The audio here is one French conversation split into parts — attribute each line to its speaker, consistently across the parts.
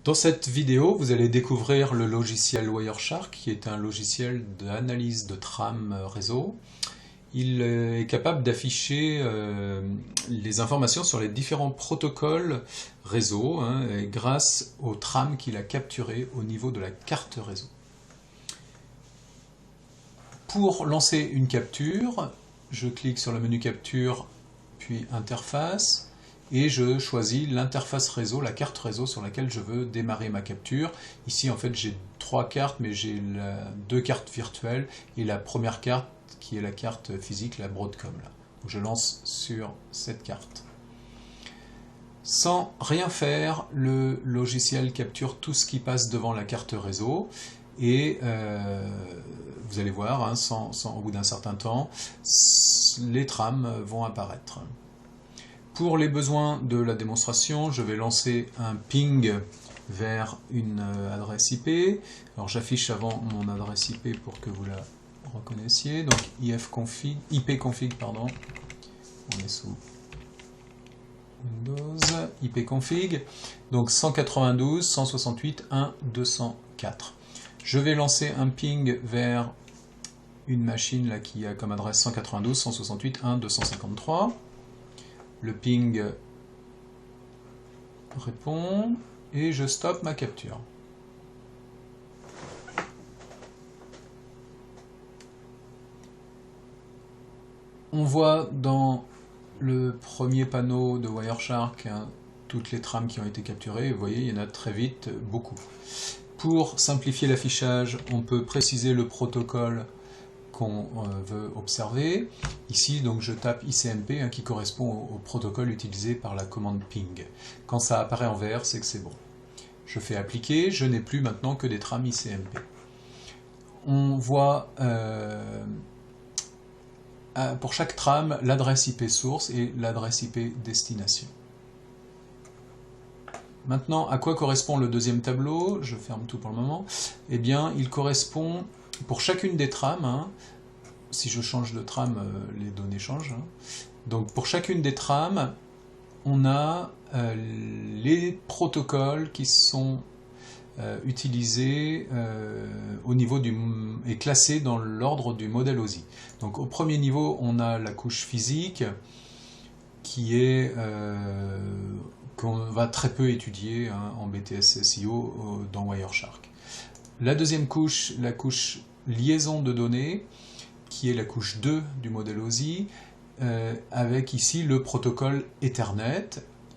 Speaker 1: Dans cette vidéo, vous allez découvrir le logiciel Wireshark, qui est un logiciel d'analyse de trame réseau. Il est capable d'afficher les informations sur les différents protocoles réseau grâce aux trames qu'il a capturées au niveau de la carte réseau. Pour lancer une capture, je clique sur le menu capture, puis interface, et je choisis l'interface réseau, la carte réseau sur laquelle je veux démarrer ma capture. Ici, en fait, j'ai trois cartes, mais j'ai deux cartes virtuelles et la première carte qui est la carte physique, la Broadcom. Là. Donc, je lance sur cette carte. Sans rien faire, le logiciel capture tout ce qui passe devant la carte réseau et vous allez voir, au bout d'un certain temps, les trames vont apparaître. Pour les besoins de la démonstration, je vais lancer un ping vers une adresse IP. Alors j'affiche avant mon adresse IP pour que vous la reconnaissiez. Donc ipconfig, pardon. On est sous Windows, ipconfig. Donc 192.168.1.204. Je vais lancer un ping vers une machine là, qui a comme adresse 192.168.1.253. Le ping répond et je stoppe ma capture. On voit dans le premier panneau de Wireshark toutes les trames qui ont été capturées. Vous voyez, il y en a très vite beaucoup. Pour simplifier l'affichage, on peut préciser le protocole qu'on veut observer. Ici, donc, je tape ICMP qui correspond au protocole utilisé par la commande ping. Quand ça apparaît en vert, c'est que c'est bon. Je fais appliquer, je n'ai plus maintenant que des trames ICMP. On voit pour chaque trame l'adresse IP source et l'adresse IP destination. Maintenant, à quoi correspond le deuxième tableau? Je ferme tout pour le moment. Eh bien, il correspond pour chacune des trames. Si je change de trame, les données changent. Donc, pour chacune des trames, on a les protocoles qui sont utilisés au niveau et classés dans l'ordre du modèle OSI. Donc, au premier niveau, on a la couche physique qui est qu'on va très peu étudier en BTS SEO dans Wireshark. La deuxième couche, la couche liaison de données, qui est la couche 2 du modèle OSI, avec ici le protocole Ethernet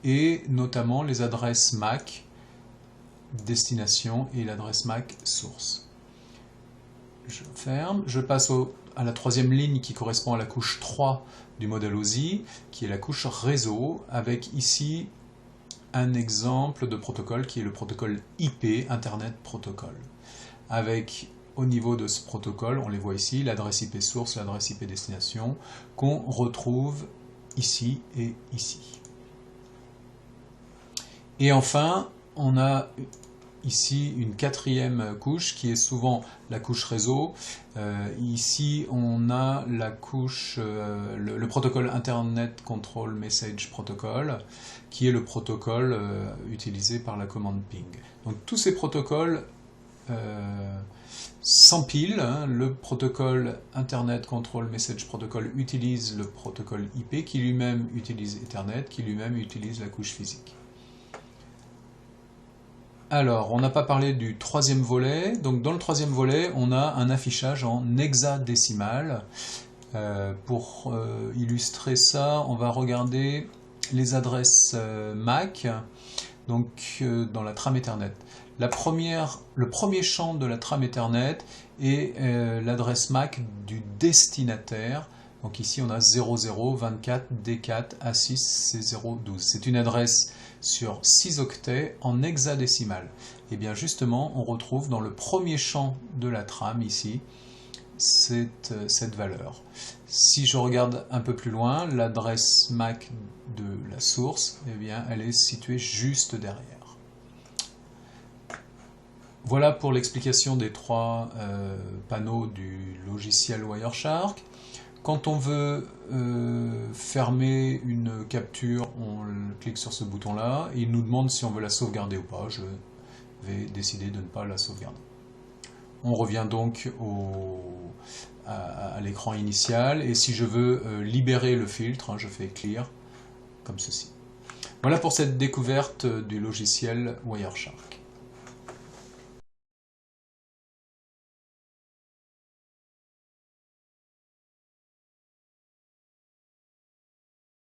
Speaker 1: et notamment les adresses MAC destination et l'adresse MAC source. Je ferme, je passe à la troisième ligne qui correspond à la couche 3 du modèle OSI, qui est la couche réseau, avec ici un exemple de protocole qui est le protocole IP, Internet Protocol. Avec au niveau de ce protocole, on les voit ici, l'adresse IP source, l'adresse IP destination, qu'on retrouve ici et ici. Et enfin, on a ici une quatrième couche qui est souvent la couche réseau. Ici, on a la couche, le protocole Internet Control Message Protocol, qui est le protocole utilisé par la commande ping. Donc tous ces protocoles s'empilent. Le protocole Internet Control Message Protocol utilise le protocole IP, qui lui-même utilise Ethernet, qui lui-même utilise la couche physique. Alors, on n'a pas parlé du troisième volet. Donc, dans le troisième volet, on a un affichage en hexadécimal. Pour illustrer ça, on va regarder les adresses MAC, donc dans la trame Ethernet. Le premier champ de la trame Ethernet est l'adresse MAC du destinataire. Donc ici, on a 0024D4A6C012. C'est une adresse sur 6 octets en hexadécimal. Et bien justement, on retrouve dans le premier champ de la trame ici cette valeur. Si je regarde un peu plus loin, l'adresse MAC de la source, eh bien, elle est située juste derrière. Voilà pour l'explication des trois panneaux du logiciel Wireshark. Quand on veut fermer une capture, on clique sur ce bouton-là et il nous demande si on veut la sauvegarder ou pas. Je vais décider de ne pas la sauvegarder. On revient donc à l'écran initial, et si je veux libérer le filtre, je fais Clear, comme ceci. Voilà pour cette découverte du logiciel Wireshark.